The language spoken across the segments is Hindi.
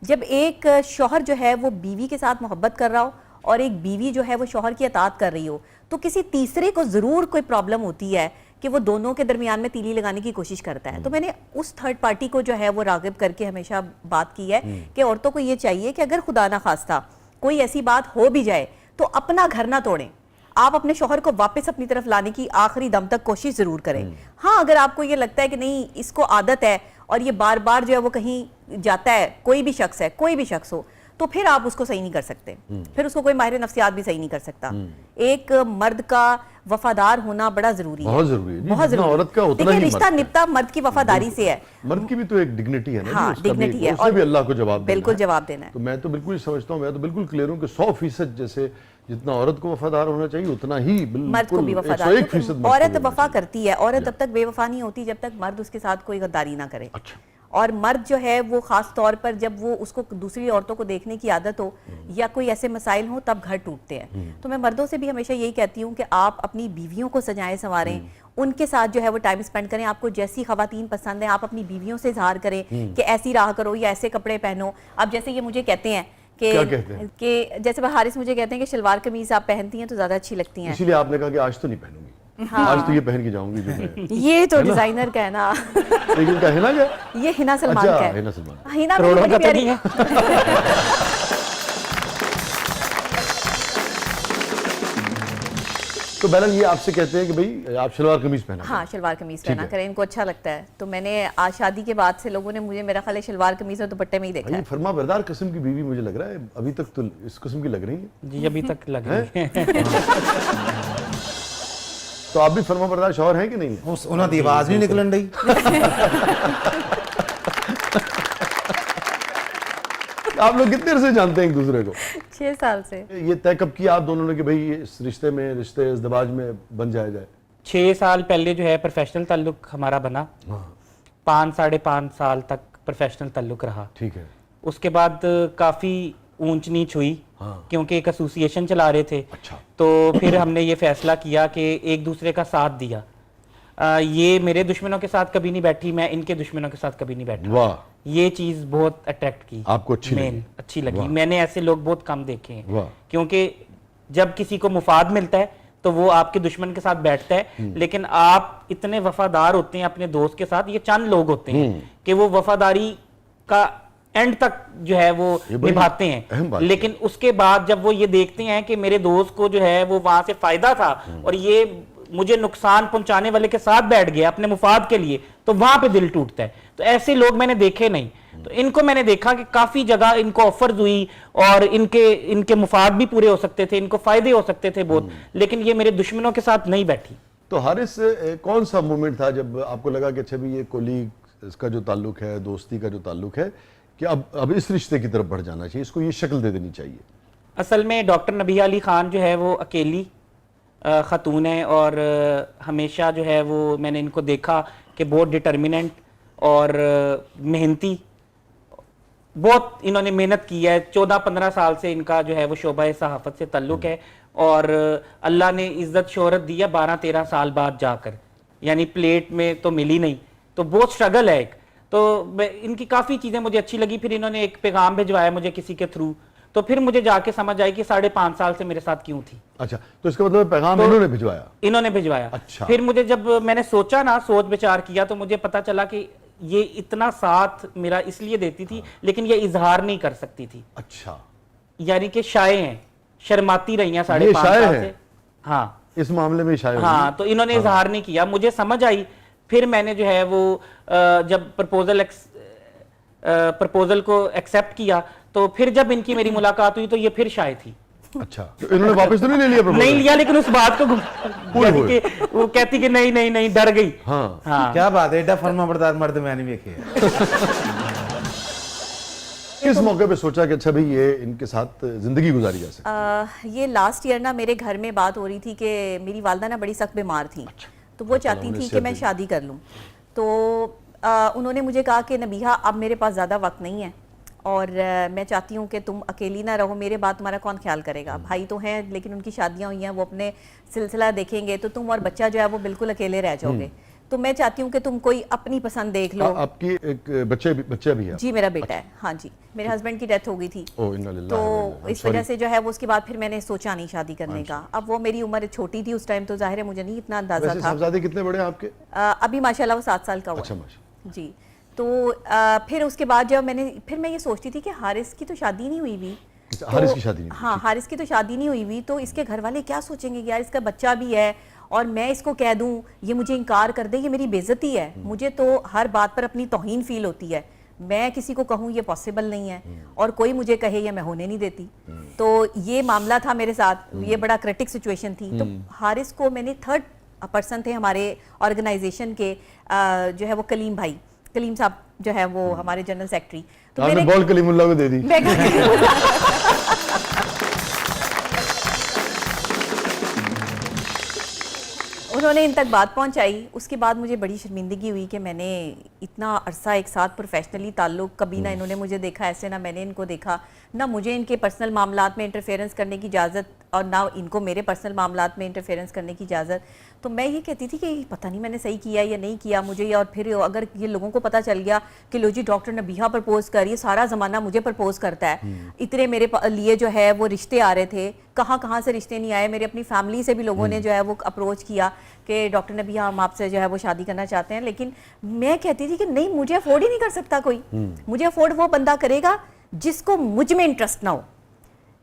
जब एक शौहर जो है वो बीवी के साथ मोहब्बत कर रहा हो और एक बीवी जो है वो शौहर की अतात कर रही हो, तो किसी तीसरे को ज़रूर कोई प्रॉब्लम होती है कि वो दोनों के दरमियान में तीली लगाने की कोशिश करता है। तो मैंने उस थर्ड पार्टी को जो है वो रागिब करके हमेशा बात की है कि औरतों को ये चाहिए कि अगर खुदा ना खास्ता कोई ऐसी बात हो भी जाए तो अपना घर ना तोड़ें, आप अपने शौहर को वापस अपनी तरफ लाने की आखिरी दम तक कोशिश जरूर करें। हाँ, अगर आपको ये लगता है कि नहीं इसको आदत है और ये बार बार जो है वो कहीं जाता है, कोई भी शख्स है, कोई भी शख्स हो, तो फिर आप उसको सही नहीं कर सकते, फिर उसको कोई माहिर नफ्सियात भी सही नहीं कर सकता। एक मर्द का वफादार होना बड़ा जरूरी है, बहुत जरूरी है, बहुत जरूरी। औरत का उतना ही रिश्ता निपटा मर्द की वफादारी से है। मर्द की भी तो एक डिग्निटी है ना, हाँ, डिग्निटी है और भी अल्लाह को जवाब बिल्कुल जवाब देना है। तो मैं तो बिल्कुल समझता हूँ, मैं तो बिल्कुल क्लियर हूँ कि 100% जैसे जितना औरत को वफादार होना चाहिए उतना ही मर्द को भी वफादार। 101% औरत वफा करती है, औरत तब तक बेवफा नहीं होती जब तक मर्द उसके साथ कोई गद्दारी ना करे। अच्छा। और मर्द जो है वो खास तौर पर जब वो उसको दूसरी औरतों को देखने की आदत हो या कोई ऐसे मसाइल हो तब घर टूटते हैं। तो मैं मर्दों से भी हमेशा यही कहती हूँ कि आप अपनी बीवियों को सजाएं संवारें, उनके साथ जो है वो टाइम स्पेंड करें। आपको जैसी खवातीन पसंद है आप अपनी बीवियों से इजहार करें कि ऐसी रहा करो या ऐसे कपड़े पहनो। अब जैसे ये मुझे कहते हैं कि जैसे हारिस मुझे कहते हैं कि शलवार कमीज आप पहनती हैं तो ज्यादा अच्छी लगती हैं, इसीलिए आपने कहा कि आज तो नहीं पहनूंगी। हाँ। आज तो ये पहन के जाऊंगी जो मैं ये तो डिजाइनर का है ना। लेकिन क्या हिना क्या? ये हिना सलमान का है। हिना सलमान, हिना मेरी बड़ी प्यारी है। तो बहरहाल ये आपसे कहते हैं कि भाई आप शलवार कमीज पहना। हाँ, शलवार कमीज पहना करें, इनको अच्छा लगता है। तो मैंने आज शादी के बाद से लोगों ने मुझे मेरा ख्याल है शलवार कमीज और दुपट्टे में ही देखा है। फरमा बरदार किस्म की बीवी मुझे लग रहा है, अभी तक तो इस किस्म की लग रही है जी, अभी तक लग रही है। तो आप भी फरमा बरदार शौहर हैं कि नहीं? उन्होंने दी आवाज नहीं निकलन रही। आप लोग कितने देर से जानते हैं एक दूसरे को? 6 साल से। ये तय कब किया आप दोनों ने कि भाई इस रिश्ते इज़्दिवाज में बन जाया जाए? 6 साल पहले जो है प्रोफेशनल ताल्लुक हमारा बना। 5 साढ़े 5 साल तक प्रोफेशनल ताल्लुक रहा। ठीक है। उसके बाद काफी ऊंच नीच हुई। हाँ। क्योंकि एक एसोसिएशन चला रहे थे। अच्छा। तो फिर हमने ये फैसला किया कि एक दूसरे का साथ दिया। ये मेरे दुश्मनों के साथ कभी नहीं बैठी, मैं इनके दुश्मनों के साथ कभी नहीं बैठा। वाह। ये चीज बहुत अट्रैक्ट की, आपको अच्छी लगी? मैंने ऐसे लोग बहुत कम देखे हैं। वाह। क्योंकि जब किसी को मुफाद मिलता है तो वो आपके दुश्मन के साथ बैठता है, लेकिन आप इतने वफादार होते हैं अपने दोस्त के साथ, ये चंद लोग होते हैं कि वो वफादारी का एंड तक जो है वो निभाते हैं। लेकिन उसके बाद जब वो ये देखते हैं कि मेरे दोस्त को जो है वो वहां से फायदा था और ये मुझे नुकसान पहुंचाने वाले के साथ बैठ गया अपने मुफाद के लिए, तो वहां पे दिल टूटता है। तो ऐसे लोग मैंने देखे नहीं। तो इनको मैंने देखा कि काफी जगह इनको ऑफर्स हुई और इनके मुफाद भी पूरे हो सकते थे, इनको फायदे हो सकते थे बहुत, लेकिन ये मेरे दुश्मनों के साथ नहीं बैठी। तो हारिस, कौन सा मोमेंट था जब आपको लगा कि अच्छा भी ये कोलीग इसका जो ताल्लुक है, दोस्ती का जो ताल्लुक है, कि अब इस रिश्ते की तरफ बढ़ जाना चाहिए, इसको ये शक्ल दे देनी चाहिए? असल में डॉक्टर नबीहा अली खान जो है वो अकेली ख़ातून है और हमेशा जो है वो मैंने इनको देखा कि बहुत डिटर्मिनेंट और मेहनती, बहुत इन्होंने मेहनत की है। 14-15 साल से इनका जो है वो शोबा सहाफ़त से ताल्लुक़ है और अल्लाह ने इज़्ज़त शोहरत दिया 12-13 साल बाद जाकर, यानी प्लेट में तो मिली नहीं, तो बहुत स्ट्रगल है एक। तो इनकी काफ़ी चीज़ें मुझे अच्छी लगी। फिर इन्होंने एक पैगाम भिजवाया मुझे किसी के थ्रू, तो फिर मुझे जाके समझ आई कि 5.5 साल से मेरे साथ क्यों थी। अच्छा, तो इसका मतलब पैगाम तो इन्होंने भिजवाया? अच्छा। फिर मुझे जब मैंने सोचा ना, सोच विचार किया, तो मुझे पता चला कि ये इतना साथ मेरा इसलिए देती थी लेकिन ये इजहार नहीं कर सकती थी। अच्छा, यानी कि शाये हैं, शर्माती रही हैं 5.5 साल से। हाँ, इस मामले में शाये। हाँ, तो इन्होंने इजहार नहीं किया, मुझे समझ आई। फिर मैंने जो है वो जब प्रपोजल को एक्सेप्ट किया, तो फिर जब इनकी मेरी मुलाकात हुई तो ये फिर शाये थी। अच्छा, तो इन्होंने वापस तो नहीं ले लिया प्रपोजल? नहीं लिया, लेकिन उस बात को वो कहती कि नहीं नहीं नहीं, डर गई। हाँ। हाँ। क्या बात है, एडा फरमा बरदार मर्द मैं नहीं देखे। किस मौके पे सोचा कि अच्छा भाई ये इनके साथ जिंदगी गुजारी जा सकती? ये लास्ट ईयर ना मेरे घर में बात हो रही थी कि मेरी वालदा ना बड़ी सख्त बीमार थी। अच्छा। तो वो चाहती थी कि मैं शादी कर लूँ। तो उन्होंने मुझे कहा कि नबीहा अब मेरे पास ज़्यादा वक्त नहीं है और मैं चाहती हूँ कि तुम अकेली ना रहो, मेरे बाद तुम्हारा कौन ख्याल करेगा? भाई तो हैं लेकिन उनकी शादियाँ हुई हैं, वो अपने सिलसिला देखेंगे, तो तुम और बच्चा जो है वो बिल्कुल अकेले रह जाओगे। तो मैं चाहती हूँ कि तुम कोई अपनी पसंद देख लो। आपकी एक बच्चा भी है? जी मेरा बेटा है, हाँ जी। मेरे हस्बैंड की डेथ हो गई थी, ओह इन्ना लिल्लाह तो व इन्ना इस वजह से जो है वो उसके बाद फिर मैंने सोचा नहीं शादी करने का। अब वो मेरी उम्र छोटी थी उस टाइम, तो जाहिर है मुझे नहीं इतना अंदाजा वैसे था। साहबजादे कितने बड़े हैं आपके? अभी माशाल्लाह वो 7 साल का हुआ अच्छा है। माशा। जी। तो फिर उसके बाद जब फिर मैं ये सोचती थी कि हारिस की तो शादी नहीं हुई हुई। हारिस की शादी नहीं हुई, हाँ, हारिस की तो शादी नहीं हुई हुई, तो इसके घर वाले क्या सोचेंगे कि यार इसका बच्चा भी है और मैं इसको कह दूं ये मुझे इनकार कर दे, ये मेरी बेइज्जती है। मुझे तो हर बात पर अपनी तौहीन फील होती है। मैं किसी को कहूँ ये पॉसिबल नहीं है और कोई मुझे कहे ये मैं होने नहीं देती। तो ये मामला था मेरे साथ, ये बड़ा क्रिटिक सिचुएशन थी। तो हारिस को मैंने थर्ड पर्सन थे हमारे ऑर्गेनाइजेशन के, जो है वो कलीम साहब जो है वो हमारे जनरल सेक्रेटरी। तो आपने बॉल कलीमुल्लाह को दे दी? उन्होंने इन तक बात पहुंचाई। उसके बाद मुझे बड़ी शर्मिंदगी हुई कि मैंने इतना अरसा एक साथ प्रोफेशनली ताल्लुक, कभी ना इन्होंने मुझे देखा ऐसे, ना मैंने इनको देखा, ना मुझे इनके पर्सनल मामलात में इंटरफेरेंस करने की इजाज़त और ना इनको मेरे पर्सनल मामलात में इंटरफेरेंस करने की इजाज़त। तो मैं ये कहती थी कि पता नहीं मैंने सही किया या नहीं किया मुझे, और फिर अगर ये लोगों को पता चल गया कि लो जी डॉक्टर नबीहा प्रपोज कर, ये सारा ज़माना मुझे प्रपोज करता है। इतने मेरे लिए जो है वो रिश्ते आ रहे थे, कहाँ से रिश्ते नहीं आए। मेरे अपनी फैमिली से भी लोगों ने जो है वो अप्रोच किया कि डॉक्टर नबीहा हम आपसे जो है वो शादी करना चाहते हैं। लेकिन मैं कहती थी कि नहीं, मुझे अफोर्ड ही नहीं कर सकता कोई। मुझे अफोर्ड वो बंदा करेगा जिसको मुझ में इंटरेस्ट ना हो,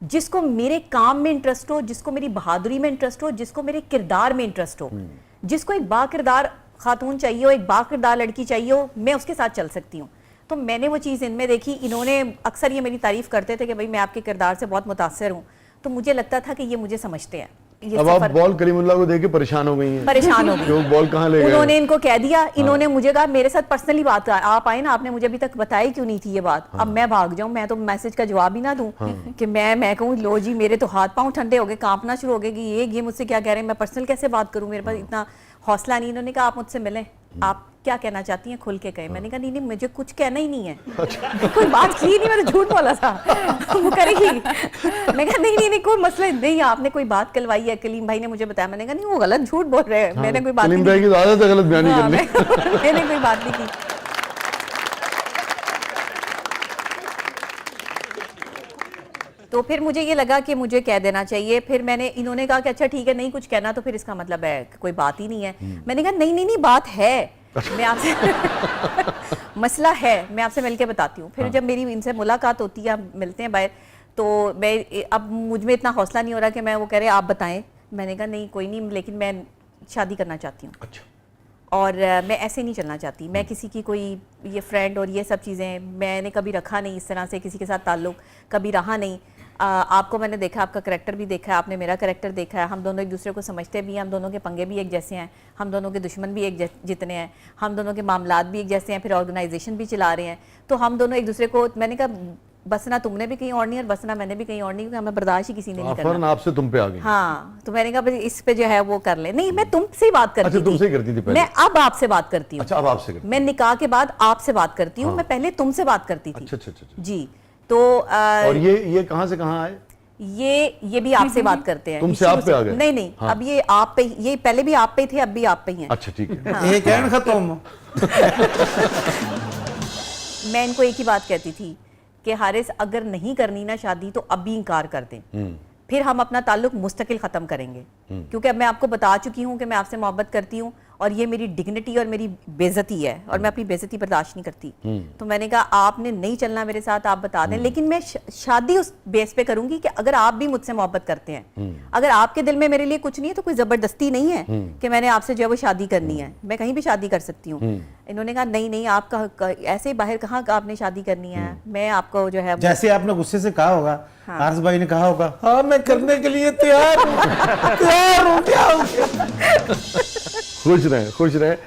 जिसको मेरे काम में इंटरेस्ट हो, जिसको मेरी बहादुरी में इंटरेस्ट हो, जिसको मेरे किरदार में इंटरेस्ट हो, जिसको एक बाकिरदार खातून चाहिए हो, एक बाकिरदार लड़की चाहिए हो, मैं उसके साथ चल सकती हूँ। तो मैंने वो चीज़ इनमें देखी। इन्होंने अक्सर ये मेरी तारीफ करते थे कि भाई मैं आपके किरदार से बहुत मुतासर हूँ, तो मुझे लगता था कि ये मुझे समझते हैं। ये अब आप बॉल कलीमुल्लाह को देके परेशान हो गई हैं? परेशान हो गई। क्यों, बॉल कहाँ ले गए? उन्होंने इनको कह दिया, इन्होंने मुझे कहा मेरे साथ पर्सनली बात कर, आप आए ना, आपने मुझे अभी तक बताई क्यों नहीं थी ये बात। अब मैं भाग जाऊं, मैं तो मैसेज का जवाब ही ना दूं कि मैं कहूँ लो जी मेरे तो हाथ पांव ठंडे हो गए, कांपना शुरू हो गए कि ये मुझसे क्या कह रहे हैं, मैं पर्सनल कैसे बात करूं, मेरे पास इतना हौसला नहीं। इन्होंने कहा आप मुझसे मिलें, आप क्या कहना चाहती हैं खुल के कहें। मैंने कहा नहीं मुझे कुछ कहना ही नहीं है। कोई बात की नहीं, मैंने झूठ बोला था। वो करेगी। मैं कहा नहीं कोई मसला नहीं, आपने कोई बात करवाई है, कलीम भाई ने मुझे बताया। मैंने कहा नहीं वो गलत झूठ बोल रहे हैं, मैंने कोई बात कलीम भाई की तो आदत है गलत बयानी करने। मैंने कोई बात नहीं की। तो फिर मुझे ये लगा कि मुझे कह देना चाहिए। फिर इन्होंने कहा कि अच्छा ठीक है, नहीं कुछ कहना तो फिर इसका मतलब है कोई बात ही नहीं है। मैंने कहा नहीं बात है, मैं आपसे मसला है, मैं आपसे मिलके बताती हूँ। फिर जब मेरी इनसे मुलाकात होती है, मिलते हैं बाहर, तो मैं अब मुझ में इतना हौसला नहीं हो रहा कि मैं वो कह रहे आप बताएं। मैंने कहा नहीं कोई नहीं, लेकिन मैं शादी करना चाहती हूँ। अच्छा। और मैं ऐसे नहीं चलना चाहती। मैं किसी की कोई ये फ्रेंड और ये सब चीज़ें मैंने कभी रखा नहीं, इस तरह से किसी के साथ ताल्लुक़ कभी रहा नहीं। आपको मैंने देखा, आपका करैक्टर भी देखा है, आपने मेरा करैक्टर देखा है। हम दोनों एक दूसरे को समझते भी हैं, हम दोनों के पंगे भी एक जैसे हैं, हम दोनों के दुश्मन भी एक जितने हैं, हम दोनों के मामलात भी एक जैसे हैं, फिर ऑर्गेनाइजेशन भी चला रहे हैं। तो हम दोनों एक दूसरे को, मैंने कहा बस ना तुमने भी कहीं और नहीं और बस ना मैंने भी कहीं और नहीं, क्योंकि हमें बर्दाश्त ही किसी ने नहीं करना। आपसे तुम पे आ गई। हाँ, तो मैंने कहा इस पे जो है वो कर ले। नहीं मैं तुमसे ही बात करती अच्छा, थी। तुमसे ही करती थी पहले? मैं अब आपसे बात करती हूँ। अच्छा, अब आपसे करती? मैं निकाह के बाद आपसे बात करती हूँ। मैं पहले तुमसे बात करती थी। अच्छा। जी। तो और ये कहाँ से कहाँ आए? ये भी आपसे बात करते हैं। तुमसे आप पे आ गए? नहीं हाँ। अब ये आप पे, ये पहले भी आप पे ही थे, अब भी आप पे ही हैं। अच्छा ठीक है। हाँ। ये कहन खत्म। मैं इनको एक ही बात कहती थी कि हारिस अगर नहीं करनी ना शादी तो अब भी इनकार कर दें, फिर हम अपना ताल्लुक मुस्तकिल ख़त्म करेंगे। क्योंकि अब मैं आपको बता चुकी हूँ कि मैं आपसे मोहब्बत करती हूँ और ये मेरी डिग्निटी और मेरी बेइज्जती है और मैं अपनी बेइज्जती बर्दाश्त नहीं करती। तो मैंने कहा आपने नहीं चलना मेरे साथ, आप बता दें, लेकिन मैं शादी उस बेस पे करूंगी कि अगर आप भी मुझसे मोहब्बत करते हैं, अगर आपके दिल में मेरे लिए कुछ नहीं है तो कोई जबरदस्ती नहीं है कि मैंने आपसे जो है वो शादी करनी है, मैं कहीं भी शादी कर सकती हूँ। इन्होंने कहा नहीं आप ऐसे बाहर कहाँ आपने शादी करनी है, मैं आपको जो है जैसे आपने गुस्से से कहा होगा, हारिस भाई ने कहा होगा हाँ मैं करने के लिए तैयार हूँ, क्या हो गया। खुश रहे।